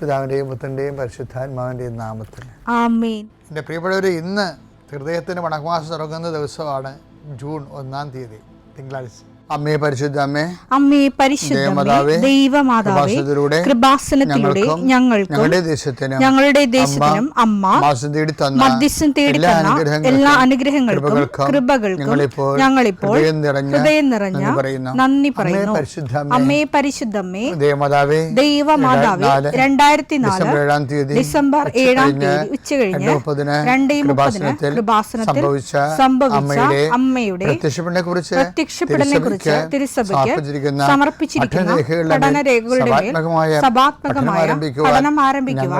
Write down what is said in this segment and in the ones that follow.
പിതാവിൻ്റെയും പുത്രൻ്റെയും പരിശുദ്ധാത്മാവിൻ്റെയും നാമത്തിൽ ആമേൻ. എൻ്റെ പ്രിയപ്പെട്ടവരെ, ഇന്ന് ഹൃദയത്തിന് വണക്കമാസം തുടങ്ങുന്ന ദിവസമാണ്. ജൂൺ 1 തീയതി, തിങ്കളാഴ്ച. അമ്മേ പരിശുദ്ധ അമ്മേ, അമ്മേ പരിശുദ്ധമേ, ദൈവമാതാവേ, കൃപാസനത്തിലൂടെ ഞങ്ങളുടെ ദേശത്തിനും അമ്മ മധ്യസ്ഥം തേടി തന്ന എല്ലാ അനുഗ്രഹങ്ങൾക്കും കൃപകൾക്കും ഞങ്ങളിപ്പോൾ ഹൃദയം നിറഞ്ഞ നന്ദി പറയുന്നു. അമ്മേ പരിശുദ്ധമേ, ദൈവമാതാവേ, 2004 ഡിസംബർ 7 ഉച്ചകഴിഞ്ഞ് 2:30 കൃപാസനത്തിൽ സംഭവിച്ച അമ്മയുടെ പ്രത്യക്ഷപ്പെടലിനെ കുറിച്ച് തിരുസഭയ്ക്ക് സമർപ്പിച്ചിരിക്കുന്ന പഠനരേഖകളുടെ സഭാത്മകമായ പഠനം ആരംഭിക്കുവാൻ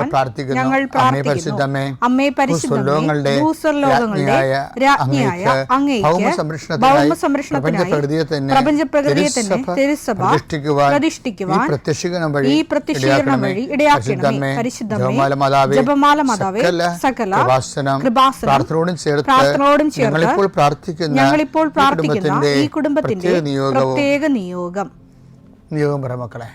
ഞങ്ങൾ പ്രാർത്ഥിക്കുന്നു. അമ്മേ പരിശുദ്ധമേ, ഭൂസ്വർലോകങ്ങളുടെ രാജ്ഞിയായ അങ്ങേയ്ക്ക് ഭൗമസംരക്ഷണത്തിനായി പ്രപഞ്ചപ്രകൃതിയെ തന്നെ തിരുസഭ പ്രതിഷ്ഠിക്കുവാൻ ഈ പ്രത്യക്ഷീകരണം വഴി ഇടയാക്കണമേ. പരിശുദ്ധമേ, ജപമാല മാതാവേ, സകല കൃപാസനം പ്രാർത്ഥനയോടും ചേർത്ത് ഞങ്ങളിപ്പോൾ പ്രാർത്ഥിക്കുന്ന ഈ കുടുംബത്തിന്റെ പ്രത്യേക നിയോഗം പറ മക്കളെ.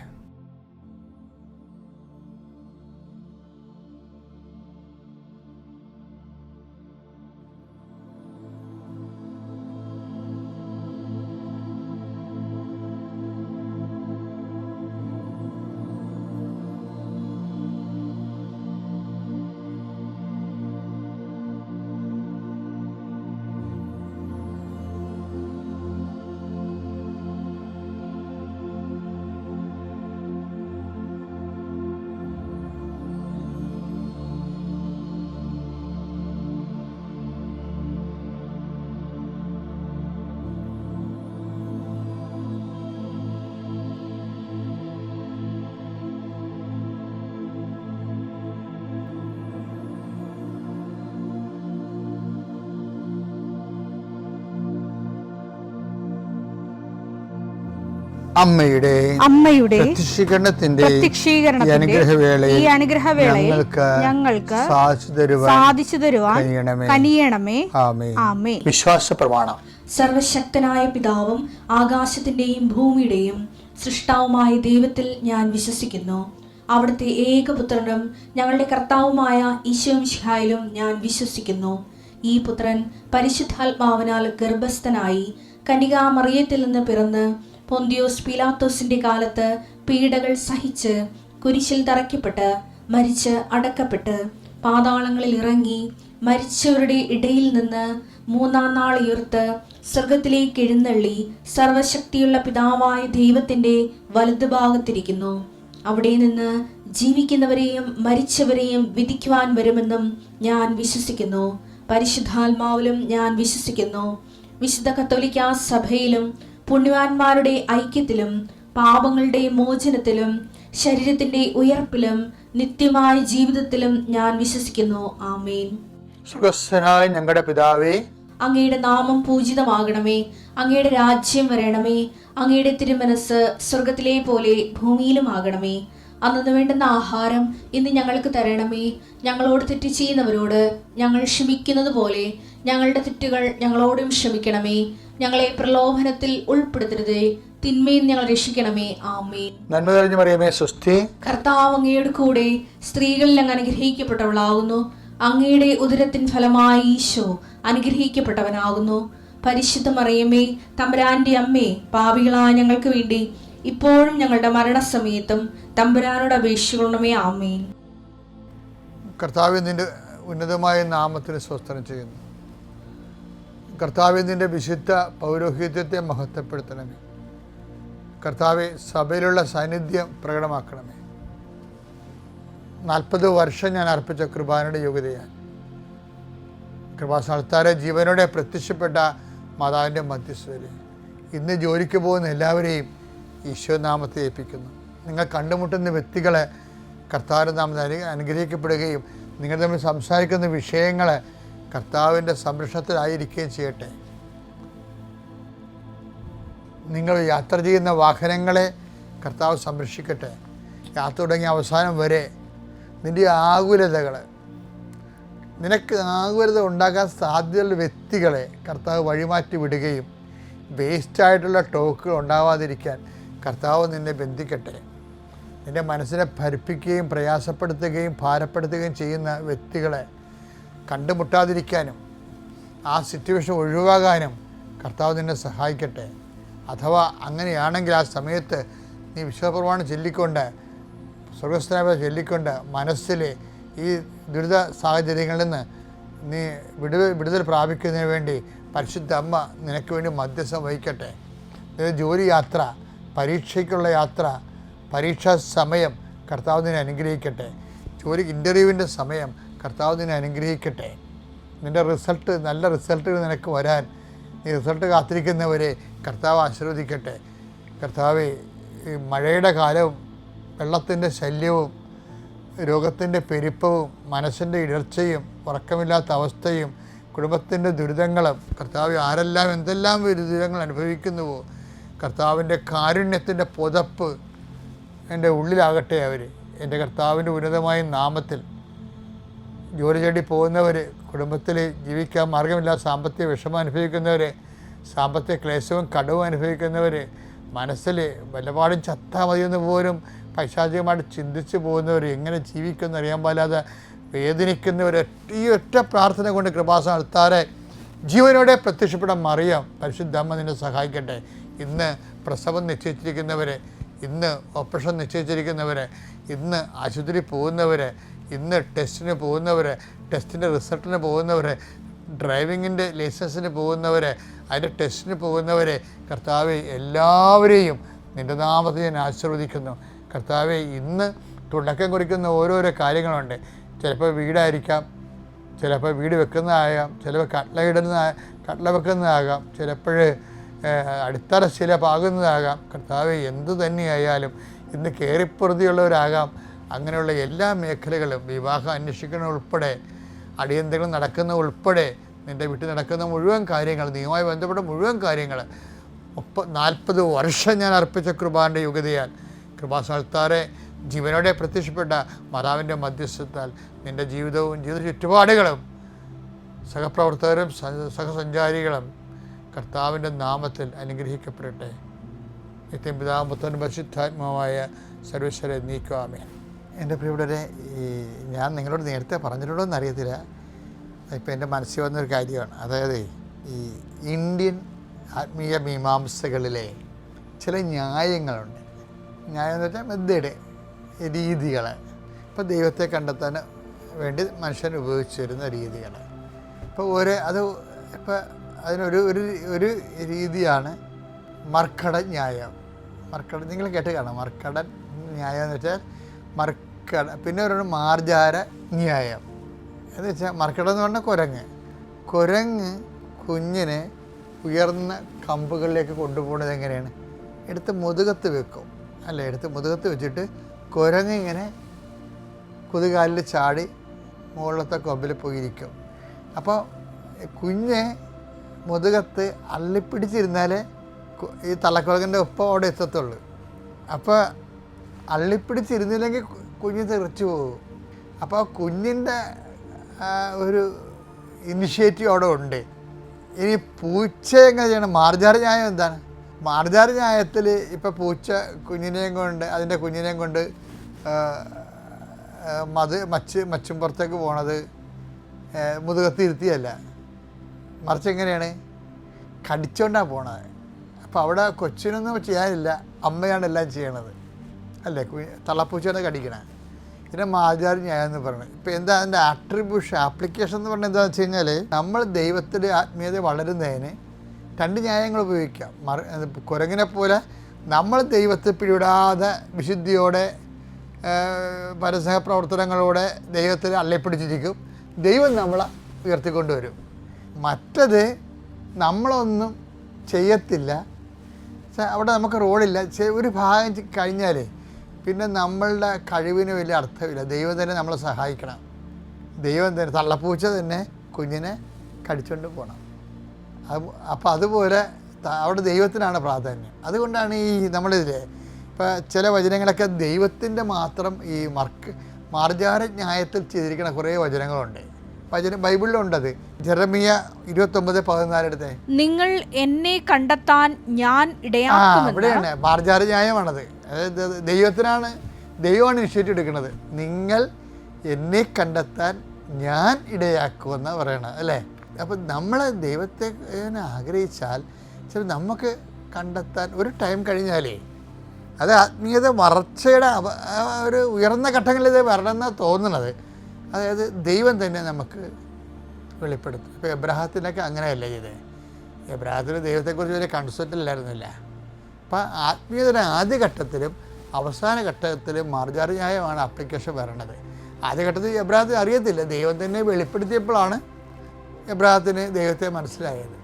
അമ്മയുടെ പ്രത്യക്ഷീകരണത്തിന്റെ ഈ അനുഗ്രഹവേളയിൽ ഞങ്ങൾക്ക് സാധിച്ചു തരുവാൻ കനിയണമേ. ആമേൻ. വിശ്വാസ പ്രമാണം. സർവശക്തനായ പിതാവും ആകാശത്തിന്റെയും ഭൂമിയുടെയും സൃഷ്ടാവുമായ ദൈവത്തിൽ ഞാൻ വിശ്വസിക്കുന്നു. അവിടുത്തെ ഏകപുത്രനും ഞങ്ങളുടെ കർത്താവുമായ ഈശോമിശിഹായിലും ഞാൻ വിശ്വസിക്കുന്നു. ഈ പുത്രൻ പരിശുദ്ധാത്മാവിനാൽ ഗർഭസ്ഥനായി കന്യകാമറിയത്തിൽ നിന്ന് പിറന്ന് പൊന്തിയോസ് പീലാത്തോസിന്റെ കാലത്ത് പീഡകൾ സഹിച്ച് കുരിശിൽ തറയ്ക്കപ്പെട്ട് മരിച്ച് അടക്കപ്പെട്ട് പാതാളങ്ങളിൽ ഇറങ്ങി മരിച്ചവരുടെ ഇടയിൽ നിന്ന് 3-ാം നാൾ ഉയർത്ത് സ്വർഗത്തിലേക്ക് എഴുന്നള്ളി സർവശക്തിയുള്ള പിതാവായ ദൈവത്തിന്റെ വലതുഭാഗത്തിരിക്കുന്നു. അവിടെ നിന്ന് ജീവിക്കുന്നവരെയും മരിച്ചവരെയും വിധിക്കുവാൻ വരുമെന്നും ഞാൻ വിശ്വസിക്കുന്നു. പരിശുദ്ധാത്മാവിലും ഞാൻ വിശ്വസിക്കുന്നു. വിശുദ്ധ കത്തോലിക്കാ സഭയിലും പുണ്യവാന്മാരുടെ ഐക്യത്തിലും പാപങ്ങളുടെ മോചനത്തിലും ശരീരത്തിന്റെ ഉയർപ്പിലും നിത്യമായ ജീവിതത്തിലും ഞാൻ വിശ്വസിക്കുന്നു. ആമേൻ. സുഖസ്ഥനായ ഞങ്ങളുടെ പിതാവേ, അങ്ങയുടെ നാമം പൂജിതമാകണമേ. അങ്ങയുടെ രാജ്യം വരണമേ. അങ്ങയുടെ തിരുമനസ് സ്വർഗത്തിലെ പോലെ ഭൂമിയിലും ആകണമേ. അന്നു വേണ്ടുന്ന ആഹാരം ഇന്ന് ഞങ്ങൾക്ക് തരണമേ. ഞങ്ങളോട് തെറ്റ് ചെയ്യുന്നവരോട് ഞങ്ങൾ ക്ഷമിക്കുന്നത് പോലെ ഞങ്ങളുടെ തെറ്റുകൾ ഞങ്ങളോടും ക്ഷമിക്കണമേ. ഞങ്ങളെ പ്രലോഭനത്തിൽ ഉൾപ്പെടുത്തരുതേ, തിന്മയിൽ ഞങ്ങൾ രക്ഷിക്കണമേ. ആമേൻ. നന്മ നിറഞ്ഞ മറിയമേ, സ്വസ്തി. കർത്താവ് അങ്ങയുടെ കൂടെ സ്ത്രീകളിൽ അങ്ങ് അനുഗ്രഹിക്കപ്പെട്ടവളാകുന്നു. അങ്ങയുടെ ഉദരത്തിൻ ഫലമായി ഈശോ അനുഗ്രഹിക്കപ്പെട്ടവനാകുന്നു. പരിശുദ്ധ മറിയമേ, തമ്പുരാന്റെ അമ്മേ, പാപികളായ ഞങ്ങൾക്ക് വേണ്ടി ഇപ്പോഴും ഞങ്ങളുടെ മരണസമയത്തും തമ്പുരാനോട് അപേക്ഷിക്കണമേ. ആമേൻ. കർത്താവേ, നിന്റെ ഉന്നതമായ നാമത്തിന് സ്വസ്ത്രം ചെയ്യുന്നു. കർത്താവേ, നിന്റെ വിശുദ്ധ പൗരോഹിത്യത്തെ മഹത്വപ്പെടുത്തണമേ. കർത്താവെ, സഭയിലുള്ള സാന്നിധ്യം പ്രകടമാക്കണമേ. 40 വർഷം ഞാൻ അർപ്പിച്ച കൃപാനയുടെ യോഗ്യതയാൽ കൃപാസ്ഥാനത്താരെ ജീവനോടെ പ്രത്യക്ഷപ്പെട്ട മാതാവിൻ്റെ മധ്യസ്ഥതയിൽ ഇന്ന് ജോലിക്ക് പോകുന്ന എല്ലാവരെയും ഈശോനാമത്തെ ഏൽപ്പിക്കുന്നു. നിങ്ങൾ കണ്ടുമുട്ടുന്ന വ്യക്തികളെ കർത്താവിൻ്റെ നാമത്തിൽ അനുഗ്രഹിക്കപ്പെടുകയും നിങ്ങൾ തമ്മിൽ സംസാരിക്കുന്ന വിഷയങ്ങൾ കർത്താവിൻ്റെ സംരക്ഷണത്തിലായിരിക്കുകയും ചെയ്യട്ടെ. നിങ്ങൾ യാത്ര ചെയ്യുന്ന വാഹനങ്ങളെ കർത്താവ് സംരക്ഷിക്കട്ടെ. യാത്ര തുടങ്ങിയ അവസാനം വരെ നിൻ്റെ ആകുലതകൾ, നിനക്ക് ആകുലത ഉണ്ടാക്കാൻ സാധ്യതയുള്ള വ്യക്തികളെ കർത്താവ് വഴിമാറ്റി വിടുകയും വേസ്റ്റായിട്ടുള്ള ടോക്കുകൾ ഉണ്ടാവാതിരിക്കാൻ കർത്താവ് നിന്നെ ബന്ധിക്കട്ടെ. നിൻ്റെ മനസ്സിനെ ഭരിപ്പിക്കുകയും പ്രയാസപ്പെടുത്തുകയും ഭാരപ്പെടുത്തുകയും ചെയ്യുന്ന വ്യക്തികളെ കണ്ടുമുട്ടാതിരിക്കാനും ആ സിറ്റുവേഷൻ ഒഴിവാകാനും കർത്താവ് നിന്നെ സഹായിക്കട്ടെ. അഥവാ അങ്ങനെയാണെങ്കിൽ ആ സമയത്ത് നീ വിശ്വപ്രമാണം ചൊല്ലിക്കൊണ്ട്, സ്വർഗസ്ഥനായ ചൊല്ലിക്കൊണ്ട് മനസ്സിൽ ഈ ദുരിത സാഹചര്യങ്ങളിൽ നിന്ന് നീ വിടുതൽ പ്രാപിക്കുന്നതിന് വേണ്ടി പരിശുദ്ധ അമ്മ നിനക്ക് വേണ്ടി മധ്യസ്ഥം വഹിക്കട്ടെ. നിന്റെ ജോലി യാത്ര, പരീക്ഷയ്ക്കുള്ള യാത്ര, പരീക്ഷാ സമയം കർത്താവ് നിന്നെ അനുഗ്രഹിക്കട്ടെ. ഇൻ്റർവ്യൂവിൻ്റെ സമയം കർത്താവ് നിന്നെ അനുഗ്രഹിക്കട്ടെ. നിൻ്റെ റിസൾട്ട്, നല്ല റിസൾട്ടുകൾ നിനക്ക് വരാൻ ഈ റിസൾട്ട് കാത്തിരിക്കുന്നവരെ കർത്താവ് ആശീർവദിക്കട്ടെ. കർത്താവേ, ഈ മഴയുടെ കാലവും വെള്ളത്തിൻ്റെ ശല്യവും രോഗത്തിൻ്റെ പെരുപ്പവും മനസ്സിൻ്റെ ഇടർച്ചയും ഉറക്കമില്ലാത്ത അവസ്ഥയും കുടുംബത്തിൻ്റെ ദുരിതങ്ങളും കർത്താവ് ആരെല്ലാം എന്തെല്ലാം ദുരിതങ്ങൾ അനുഭവിക്കുന്നുവോ കർത്താവിൻ്റെ കാരുണ്യത്തിൻ്റെ പുതപ്പ് എൻ്റെ ഉള്ളിലാകട്ടെ. അവർ എൻ്റെ കർത്താവിൻ്റെ ഉന്നതമായ നാമത്തിൽ ജോലി തേടി പോകുന്നവർ, കുടുംബത്തിൽ ജീവിക്കാൻ മാർഗമില്ലാതെ സാമ്പത്തിക വിഷമം അനുഭവിക്കുന്നവർ, സാമ്പത്തിക ക്ലേശവും കടവും അനുഭവിക്കുന്നവർ, മനസ്സിൽ വല്ലപാടും ചത്താൽ മതിയെന്ന് പോലും പൈശാചികമായിട്ട് ചിന്തിച്ച് പോകുന്നവർ, എങ്ങനെ ജീവിക്കുമെന്ന് അറിയാൻ പാടില്ലാതെ വേദനിക്കുന്നവർ, ഈ ഒറ്റ പ്രാർത്ഥന കൊണ്ട് കൃപാസനം നടത്താറെ ജീവനോടെ പ്രത്യക്ഷപ്പെടാൻ മറിയാം പരിശുദ്ധ അമ്മ നിന്നെ സഹായിക്കട്ടെ. ഇന്ന് പ്രസവം നിശ്ചയിച്ചിരിക്കുന്നവർ, ഇന്ന് ഓപ്പറേഷൻ നിശ്ചയിച്ചിരിക്കുന്നവർ, ഇന്ന് ആശുപത്രി പോകുന്നവർ, ഇന്ന് ടെസ്റ്റിന് പോകുന്നവർ, ടെസ്റ്റിൻ്റെ റിസൾട്ടിന് പോകുന്നവർ, ഡ്രൈവിങ്ങിൻ്റെ ലൈസൻസിന് പോകുന്നവർ, അതിൻ്റെ ടെസ്റ്റിന് പോകുന്നവർ, കർത്താവെ എല്ലാവരെയും നിൻ്റെ നാമത്തിൽ ഞാൻ ആശീർവദിക്കുന്നു. കർത്താവെ, ഇന്ന് തുടക്കം കുറിക്കുന്ന ഓരോരോ കാര്യങ്ങളുണ്ട്. ചിലപ്പോൾ വീടായിരിക്കാം, ചിലപ്പോൾ വീട് വെക്കുന്നതാകാം, ചിലപ്പോൾ കട്ട്ല വെക്കുന്നതാകാം, ചിലപ്പോൾ അടിത്തറ ശില പാകുന്നതാകാം. കർത്താവെ, എന്തു തന്നെയായാലും ഇന്ന് കയറിപ്പൊറുതിയുള്ളവരാകാം. അങ്ങനെയുള്ള എല്ലാ മേഖലകളും, വിവാഹം അന്വേഷിക്കുന്ന ഉൾപ്പെടെ, അടിയന്തരം നടക്കുന്ന ഉൾപ്പെടെ, നിൻ്റെ വീട്ടിൽ നടക്കുന്ന മുഴുവൻ കാര്യങ്ങൾ, നീയുമായി ബന്ധപ്പെട്ട മുഴുവൻ കാര്യങ്ങൾ 40 വർഷം ഞാൻ അർപ്പിച്ച കൃപാൻ്റെ യുഗതയാൽ കൃപാസ്ഥാനത്താറെ ജീവനോടെ പ്രത്യക്ഷപ്പെട്ട മാതാവിൻ്റെ മധ്യസ്ഥത്താൽ നിൻ്റെ ജീവിതവും ജീവിത ചുറ്റുപാടുകളും സഹപ്രവർത്തകരും സഹസഞ്ചാരികളും കർത്താവിൻ്റെ നാമത്തിൽ അനുഗ്രഹിക്കപ്പെടട്ടെ. നിത്യം പിതാവും പുത്രനും പരിശുദ്ധാത്മാവായ സർവേശ്വരനെ നീക്കുവാമേ. എൻ്റെ പ്രിയപ്പെട്ടവരെ, ഞാൻ നിങ്ങളോട് നേരത്തെ പറഞ്ഞിട്ടുണ്ടോ എന്നറിയത്തില്ല, ഇപ്പം എൻ്റെ മനസ്സിൽ വന്നൊരു കാര്യമാണ്. അതായത് ഈ ഇന്ത്യൻ ആത്മീയ മീമാംസകളിലെ ചില ന്യായങ്ങളുണ്ട്. ന്യായം എന്ന് വെച്ചാൽ മെത്തേഡ്, രീതികൾ. ഇപ്പോൾ ദൈവത്തെ കണ്ടെത്താൻ വേണ്ടി മനുഷ്യൻ ഉപയോഗിച്ച് വരുന്ന രീതികൾ. ഇപ്പോൾ അതിനൊരു ഒരു രീതിയാണ് മർക്കട ന്യായം. നിങ്ങൾ കേട്ട് കാണാം. മർക്കടൻ ന്യായം എന്ന് വെച്ചാൽ പിന്നെ ഒരു മാർജാര ന്യായം എന്ന് വെച്ചാൽ, മർക്കടം എന്ന് പറഞ്ഞാൽ കുരങ്ങ് കുഞ്ഞിനെ ഉയർന്ന കമ്പുകളിലേക്ക് കൊണ്ടുപോകുന്നത് എങ്ങനെയാണ്? എടുത്ത് മുതുകത്ത് വെക്കും, അല്ലേ? എടുത്ത് മുതുകത്ത് വെച്ചിട്ട് കുരങ്ങ് ഇങ്ങനെ കുതികാലിൽ ചാടി മുകളിലത്തെ കൊമ്പിൽ പോയിരിക്കും. അപ്പോൾ കുഞ്ഞ് മുതുകത്ത് അള്ളിപ്പിടിച്ചിരുന്നാലേ ഈ തള്ളക്കുരങ്ങൻ്റെ ഒപ്പം അവിടെ എത്തത്തുള്ളൂ. അപ്പോൾ അള്ളിപ്പിടിച്ചിരുന്നില്ലെങ്കിൽ കുഞ്ഞ് തെറിച്ചു പോകും. അപ്പോൾ കുഞ്ഞിൻ്റെ ഒരു ഇനിഷ്യേറ്റീവ് അവിടെ ഉണ്ട്. ഇനി പൂച്ച എങ്ങനെ ചെയ്യണം? മാർജാര ന്യായം എന്താണ്? മാർജാര ന്യായത്തിൽ ഇപ്പോൾ പൂച്ച അതിൻ്റെ കുഞ്ഞിനെയും കൊണ്ട് മച്ചും പുറത്തേക്ക് പോണത് മുതുകത്ത് ഇരുത്തിയല്ല, മറിച്ച് എങ്ങനെയാണ്? കടിച്ചുകൊണ്ടാണ് പോണത്. അപ്പോൾ അവിടെ കൊച്ചിനൊന്നും ചെയ്യാനില്ല, അമ്മയാണ് എല്ലാം ചെയ്യണത്, അല്ലേ? തള്ളപ്പൂച്ചയാണ് കടിക്കണേ. ഇതിനെ മാർജാര ന്യായം എന്ന് പറയുന്നത്. ഇപ്പോൾ എന്താ അതിൻ്റെ ആപ്ലിക്കേഷൻ എന്ന് പറഞ്ഞാൽ എന്താണെന്ന് വെച്ച് കഴിഞ്ഞാൽ, നമ്മൾ ദൈവത്തിൻ്റെ ആത്മീയത വളരുന്നതിന് 2 ന്യായങ്ങൾ ഉപയോഗിക്കാം. കുരങ്ങിനെ പോലെ നമ്മൾ ദൈവത്തെ പിടിവിടാതെ വിശുദ്ധിയോടെ പരസ്യ പ്രവർത്തനങ്ങളോടെ ദൈവത്തിൽ അള്ളിപ്പിടിച്ചിരിക്കും, ദൈവം നമ്മളെ ഉയർത്തിക്കൊണ്ടുവരും. മറ്റത് നമ്മളൊന്നും ചെയ്യത്തില്ല, അവിടെ നമുക്ക് റോളില്ല. ഒരു ഭാഗം കഴിഞ്ഞാൽ പിന്നെ നമ്മളുടെ കഴിവിന് വലിയ അർത്ഥമില്ല. ദൈവം തന്നെ നമ്മളെ സഹായിക്കണം. ദൈവം തന്നെ, തള്ളപ്പൂച്ച തന്നെ കുഞ്ഞിനെ കടിച്ചുകൊണ്ട് പോകണം. അപ്പോൾ അതുപോലെ അവിടെ ദൈവത്തിനാണ് പ്രാധാന്യം. അതുകൊണ്ടാണ് ഈ നമ്മളിതിൽ ഇപ്പോൾ ചില വചനങ്ങളൊക്കെ ദൈവത്തിൻ്റെ മാത്രം ഈ മാർജാര ന്യായത്തിൽ ചെയ്തിരിക്കുന്ന കുറേ വചനങ്ങളുണ്ട്. ബൈബിളിലുണ്ടത്. ജെറമിയ 29:14 എടുത്തേ. നിങ്ങൾ എന്നെ കണ്ടെത്താൻ ഞാൻ ഇവിടെയാണ് മാർജാര ന്യായമാണത്. അതായത് ദൈവത്തിനാണ് ദൈവമാണ് ഇനിഷ്യേറ്റീവ് എടുക്കുന്നത്. നിങ്ങൾ എന്നെ കണ്ടെത്താൻ ഞാൻ ഇടയാക്കുമെന്ന് പറയണത് അല്ലേ. അപ്പം നമ്മൾ ദൈവത്തെ ആഗ്രഹിച്ചാൽ ചില നമുക്ക് കണ്ടെത്താൻ ഒരു ടൈം കഴിഞ്ഞാലേ അത് ആത്മീയത വളർച്ചയുടെ ഒരു ഉയർന്ന ഘട്ടങ്ങളിൽ ഇത് വരണമെന്നാണ് തോന്നുന്നത്. അതായത് ദൈവം തന്നെ നമുക്ക് വെളിപ്പെടുത്തും. ഇപ്പോൾ എബ്രഹാത്തിനൊക്കെ അങ്ങനെയല്ല ചെയ്തത്. എബ്രഹാത്തിന് ദൈവത്തെക്കുറിച്ച് വലിയ കൺസെപ്റ്റില്ലായിരുന്നില്ല. അപ്പം ആത്മീയതയുടെ ആദ്യഘട്ടത്തിലും അവസാന ഘട്ടത്തിലും മാർജാറിയായമാണ് ആപ്ലിക്കേഷൻ വരണത്. ആദ്യഘട്ടത്തിൽ എബ്രഹാത്തിന് അറിയത്തില്ല, ദൈവം തന്നെ വെളിപ്പെടുത്തിയപ്പോഴാണ് എബ്രഹാത്തിന് ദൈവത്തെ മനസ്സിലായത്.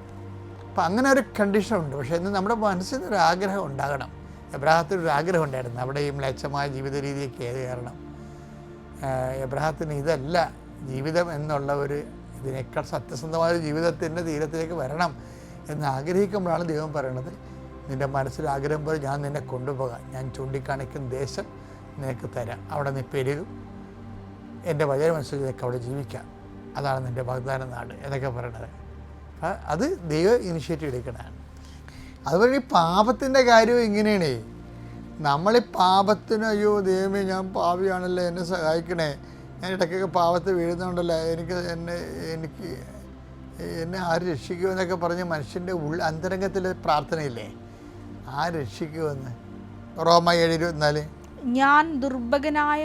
അപ്പം അങ്ങനെ ഒരു കണ്ടീഷനുണ്ട്. പക്ഷേ ഇന്ന് നമ്മുടെ മനസ്സിൽ ഒരു ആഗ്രഹം ഉണ്ടാകണം. എബ്രഹാത്തിനൊരു ആഗ്രഹം ഉണ്ടായിരുന്നു അവിടെ ഈ മ്ലേച്ഛമായ ജീവിത രീതിയൊക്കെ ഏത് കാരണം. എബ്രഹാത്തിന് ഇതല്ല ജീവിതം എന്നുള്ള ഒരു ഇതിനേക്കാൾ സത്യസന്ധമായ ഒരു ജീവിതത്തിൻ്റെ തീരത്തിലേക്ക് വരണം എന്ന് ആഗ്രഹിക്കുമ്പോഴാണ് ദൈവം പറയണത്, നിൻ്റെ മനസ്സിൽ ആഗ്രഹം പോലെ ഞാൻ നിന്നെ കൊണ്ടുപോകാം, ഞാൻ ചൂണ്ടിക്കാണിക്കുന്ന ദേശം നിനക്ക് തരാം, അവിടെ നീ പെരുകും, എൻ്റെ വചനമനുസരിച്ച് നിനക്ക് അവിടെ ജീവിക്കാം, അതാണ് നിൻ്റെ വാഗ്ദാന നാട് എന്നൊക്കെ പറയണത്. അത് ദൈവം ഇനിഷ്യേറ്റീവ് എടുക്കണതാണ്. അതുപോലെ ഈ പാപത്തിൻ്റെ കാര്യവും ഇങ്ങനെയാണേ. നമ്മളീ പാപത്തിന് അയ്യോ ദൈവമേ ഞാൻ പാപിയാണല്ലോ എന്നെ സഹായിക്കണേ, ഞാൻ ഇടയ്ക്കൊക്കെ പാപത്ത് വീഴുന്നുണ്ടല്ലോ, എന്നെ ആര് രക്ഷിക്കുമെന്നൊക്കെ പറഞ്ഞ് മനുഷ്യൻ്റെ അന്തരംഗത്തിൽ പ്രാർത്ഥനയില്ലേ, ആര് രക്ഷിക്കുമെന്ന്. റോമ 7:24 ഞാൻ ദുർബലനായ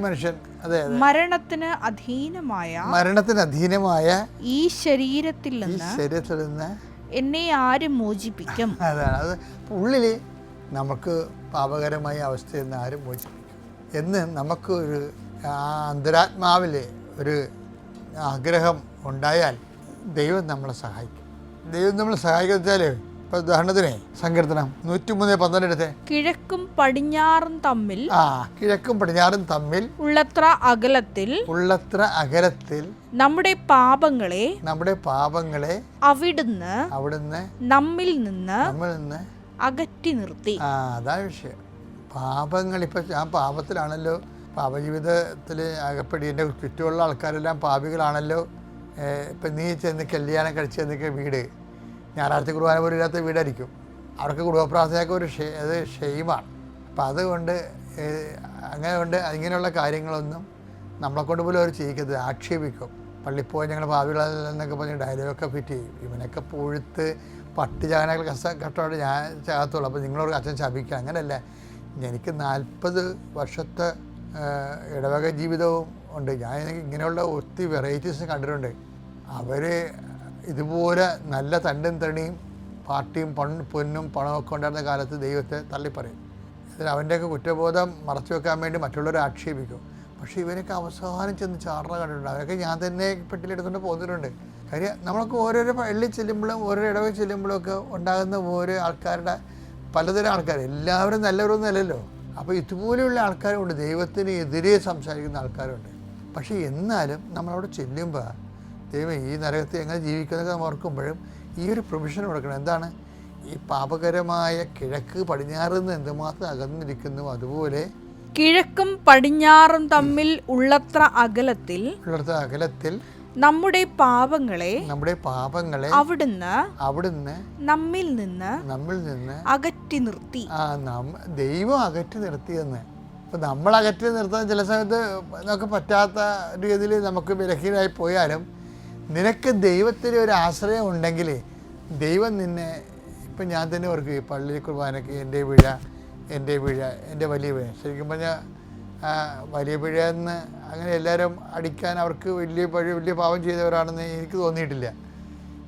മനുഷ്യൻ, അതെ, മരണത്തിന് അധീനമായ ഈ ശരീരത്തിൽ നിന്ന് എന്നെ ആര് മോചിപ്പിക്കും. അതാണ് അത്. ഉള്ളിൽ നമുക്ക് പാപകരമായ അവസ്ഥയിൽ നിന്ന് ആരും മോചിപ്പിക്കും എന്ന് നമുക്ക് ഒരു അന്തരാത്മാവിൽ ഒരു ആഗ്രഹം ഉണ്ടായാൽ ദൈവം നമ്മളെ സഹായിക്കും. ദൈവം നമ്മളെ സഹായിക്കാച്ചാൽ ഇപ്പോൾ ഉദാഹരണത്തിന് സങ്കീർത്തനം 103:12 എടുത്തേ. കിഴക്കും പടിഞ്ഞാറും തമ്മിൽ ഉള്ളത്ര അകലത്തിൽ നമ്മുടെ പാപങ്ങളെ അവിടുന്ന് നമ്മിൽ നിന്ന് അകറ്റി നിർത്തി. അതാണ് വിഷയം. പാപങ്ങൾ ഇപ്പം ഞാൻ പാപത്തിലാണല്ലോ, പാപജീവിതത്തിൽ അകപ്പെടി, എൻ്റെ ചുറ്റുമുള്ള ആൾക്കാരെല്ലാം പാപികളാണല്ലോ. ഇപ്പം നീ ചെന്ന് കല്യാണം കഴിച്ച് ചെന്നൊക്കെ വീട് ഞായറാഴ്ച കുർബാന പോലും ഇല്ലാത്ത വീടായിരിക്കും. അവർക്ക് കുടുംബപ്രാർത്ഥനയൊക്കെ അത് ഷെയിമാണ്. അപ്പം അതുകൊണ്ട് ഇങ്ങനെയുള്ള കാര്യങ്ങളൊന്നും നമ്മളെക്കൊണ്ട് പോലും അവർ ചെയ്യിക്കരുത്, ആക്ഷേപിക്കും. പള്ളിപ്പോയി ഞങ്ങൾ പാപികളെന്നൊക്കെ പറഞ്ഞ് ഡയലോഗൊക്കെ ഫിറ്റ് ചെയ്യും. ഇവനൊക്കെ പുഴുത്ത് പട്ടി ചാകനകൾ കഷ്ടമായിട്ട് ഞാൻ ചാകത്തുള്ളൂ, അപ്പോൾ നിങ്ങളോട് അച്ഛൻ ശപിക്കുക. അങ്ങനെയല്ല, എനിക്ക് 40 വർഷത്തെ ഇടവക ജീവിതവും ഉണ്ട്. ഞാൻ ഇങ്ങനെയുള്ള ഒത്തിരി വെറൈറ്റീസ് കണ്ടിട്ടുണ്ട്. അവർ ഇതുപോലെ നല്ല തണ്ടും തണിയും പാർട്ടിയും പൊന്നും പണമൊക്കെ ഉണ്ടായിരുന്ന കാലത്ത് ദൈവത്തെ തള്ളിപ്പറയും. അതിൽ അവൻ്റെയൊക്കെ കുറ്റബോധം മറച്ചു വെക്കാൻ വേണ്ടി മറ്റുള്ളവരെ ആക്ഷേപിക്കും. പക്ഷേ ഇവനൊക്കെ അവസാനം ചെന്ന് ചാർന്ന കണ്ടിട്ടുണ്ട്. അവരൊക്കെ ഞാൻ തന്നെ പെട്ടിലെടുത്തുകൊണ്ട് പോന്നിട്ടുണ്ട്. കാര്യം നമ്മളൊക്കെ ഓരോരോ പള്ളി ചെല്ലുമ്പോഴും ഓരോ ഇടവ ചെല്ലുമ്പോഴും ഒക്കെ ഉണ്ടാകുന്ന ഓരോ ആൾക്കാരുടെ പലതരം ആൾക്കാർ, എല്ലാവരും നല്ലവരൊന്നും അല്ലല്ലോ. അപ്പോൾ ഇതുപോലെയുള്ള ആൾക്കാരുണ്ട്, ദൈവത്തിന് എതിരെ സംസാരിക്കുന്ന ആൾക്കാരുണ്ട്. പക്ഷേ എന്നാലും നമ്മളവിടെ ചെല്ലുമ്പോൾ ദൈവം ഈ നരകത്തിൽ എങ്ങനെ ജീവിക്കുന്നതൊക്കെ നമ്മൾ ഓർക്കുമ്പോഴും ഈ ഒരു പ്രൊവിഷൻ കൊടുക്കണം. എന്താണ്? ഈ പാപകരമായ കിഴക്ക് പടിഞ്ഞാറിൽ നിന്ന് എന്തുമാത്രം അകന്നിരിക്കുന്നു, അതുപോലെ കിഴക്കും പടിഞ്ഞാറും തമ്മിൽ ഉള്ളത്ര അകലത്തിൽ നമ്മുടെ പാപങ്ങളെ അവിടുന്ന് നമ്മിൽ നിന്ന് അകറ്റി നിർത്തി. ദൈവം അകറ്റി നിർത്തിയെന്ന്. അപ്പം നമ്മൾ അകറ്റി നിർത്താൻ ചില സമയത്ത് നമുക്ക് പറ്റാത്ത രീതിയിൽ നമുക്ക് ബലഹീനമായി പോയാലും നിനക്ക് ദൈവത്തിന് ഒരു ആശ്രയം ഉണ്ടെങ്കിൽ ദൈവം നിന്നെ, ഇപ്പം ഞാൻ തന്നെ ഓർക്കും, ഈ പള്ളി കുർബാനയ്ക്ക് എൻ്റെ പിഴ എൻ്റെ വലിയ പിഴ, ശരിക്കും പറഞ്ഞാൽ വലിയ പിഴയെന്ന് അങ്ങനെ എല്ലാവരും അടിക്കാൻ അവർക്ക് വലിയ പാപം ചെയ്തവരാണെന്ന് എനിക്ക് തോന്നിയിട്ടില്ല.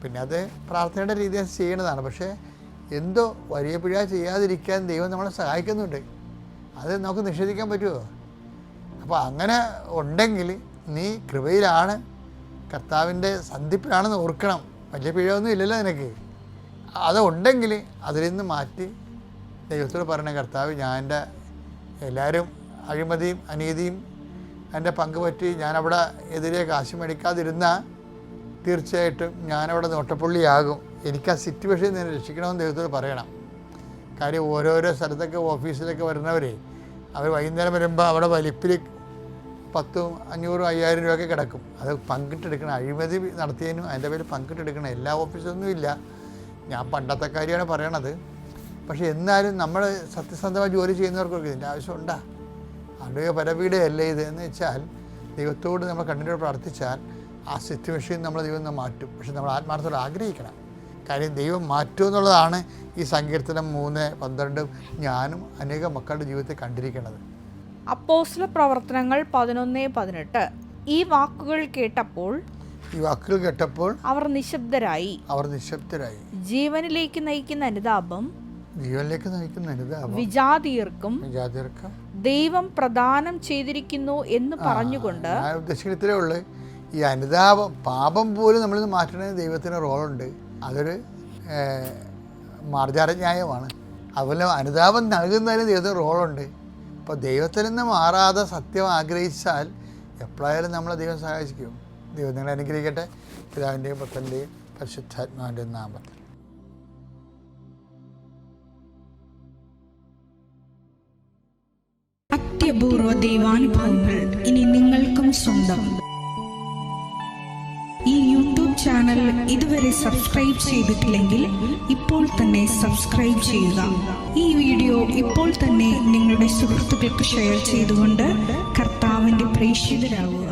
പിന്നെ അത് പ്രാർത്ഥനയുടെ രീതിയിൽ ചെയ്യണതാണ്. പക്ഷേ എന്തോ വലിയ പിഴ ചെയ്യാതിരിക്കാൻ ദൈവം നമ്മളെ സഹായിക്കുന്നുണ്ട്. അത് നമുക്ക് നിഷേധിക്കാൻ പറ്റുമോ? അപ്പോൾ അങ്ങനെ ഉണ്ടെങ്കിൽ നീ കൃപയിലാണ്, കർത്താവിൻ്റെ സന്ധിപ്പിലാണെന്ന് ഓർക്കണം. വലിയ പിഴയൊന്നും ഇല്ലല്ലോ നിനക്ക്. അതുണ്ടെങ്കിൽ അതിൽ നിന്ന് മാറ്റി ദൈവത്തോട് പറയണ, കർത്താവ് ഞാൻ എൻ്റെ എല്ലാവരും അഴിമതിയും അനീതിയും എൻ്റെ പങ്ക് പറ്റി ഞാനവിടെ എതിരെ കാശ് മേടിക്കാതിരുന്നാൽ തീർച്ചയായിട്ടും ഞാനവിടെ നോട്ടപ്പുള്ളിയാകും. എനിക്ക് ആ സിറ്റുവേഷനിൽ നിന്ന് രക്ഷിക്കണമെന്ന് ദൈവത്തോട് പറയണം. കാര്യം ഓരോരോ സ്ഥലത്തൊക്കെ ഓഫീസിലൊക്കെ വരുന്നവരെ അവർ വൈകുന്നേരം വരുമ്പോൾ അവിടെ വലിപ്പിൽ 10, 500, 5000 രൂപയൊക്കെ കിടക്കും. അത് പങ്കിട്ടെടുക്കണം. അഴിമതി നടത്തിയതിനും അതിൻ്റെ പേര് പങ്കിട്ടെടുക്കണം. എല്ലാ ഓഫീസൊന്നും ഇല്ല, ഞാൻ പണ്ടത്തെ കാര്യമാണ് പറയണത്. പക്ഷേ എന്നാലും നമ്മൾ സത്യസന്ധമായി ജോലി ചെയ്യുന്നവർക്കൊക്കെ ഇതിൻ്റെ ആവശ്യമുണ്ടാ? ആത്മീയ പരപീഡയല്ലേ ഇത് എന്ന് വെച്ചാൽ ദൈവത്തോട് നമ്മൾ കണ്ണീരോട് പ്രാർത്ഥിച്ചാൽ ആ സിറ്റുവേഷൻ നമ്മൾ ദൈവം മാറ്റും. പക്ഷെ നമ്മൾ ആത്മാർത്ഥത്തോടെ ആഗ്രഹിക്കണം. കാര്യം ദൈവം മാറ്റും എന്നുള്ളതാണ് ഈ സങ്കീർത്തനം 3:12 ഞാനും അനേക മക്കളുടെ ജീവിതത്തിൽ കണ്ടിരിക്കുന്നത്. അപ്പോസ്തല പ്രവർത്തനങ്ങൾ 11:18 ഈ വാക്കുകൾ കേട്ടപ്പോൾ അവർ നിശബ്ദരായി. ജീവനിലേക്ക് നയിക്കുന്ന അനുതാപം വിജാതീയർക്കും ദൈവം പ്രദാനം ചെയ്തിരിക്കുന്നു എന്ന് പറഞ്ഞുകൊണ്ട് ഉദ്ദേശിക്കലേ ഉള്ളു. ഈ അനുതാപം, പാപം പോലും നമ്മളിന്ന് മാറ്റണമെങ്കിൽ ദൈവത്തിന് റോളുണ്ട്. അതൊരു മാർജാരന്യായമാണ്. അതുപോലെ അനുതാപം നൽകുന്നതിന് ദൈവത്തിന് റോളുണ്ട്. അപ്പോൾ ദൈവത്തിൽ നിന്ന് മാറാതെ സത്യം ആഗ്രഹിച്ചാൽ എപ്പോഴായാലും നമ്മളെ ദൈവം സഹായിക്കും. ദൈവം നിങ്ങളെ അനുഗ്രഹിക്കട്ടെ. പിതാവിൻ്റെയും പുത്രൻ്റെയും പരിശുദ്ധാത്മാവിൻ്റെയും നാമത്തിൽ. അത്യപൂർവ ദൈവാനുഭവങ്ങൾ ഇനി നിങ്ങൾക്കും സ്വന്തം. ഈ യൂട്യൂബ് ചാനൽ ഇതുവരെ സബ്സ്ക്രൈബ് ചെയ്തിട്ടില്ലെങ്കിൽ ഇപ്പോൾ തന്നെ സബ്സ്ക്രൈബ് ചെയ്യുക. ഈ വീഡിയോ ഇപ്പോൾ തന്നെ നിങ്ങളുടെ സുഹൃത്തുക്കൾക്ക് ഷെയർ ചെയ്തുകൊണ്ട് കർത്താവിൻ്റെ പ്രേക്ഷിതരാകുക.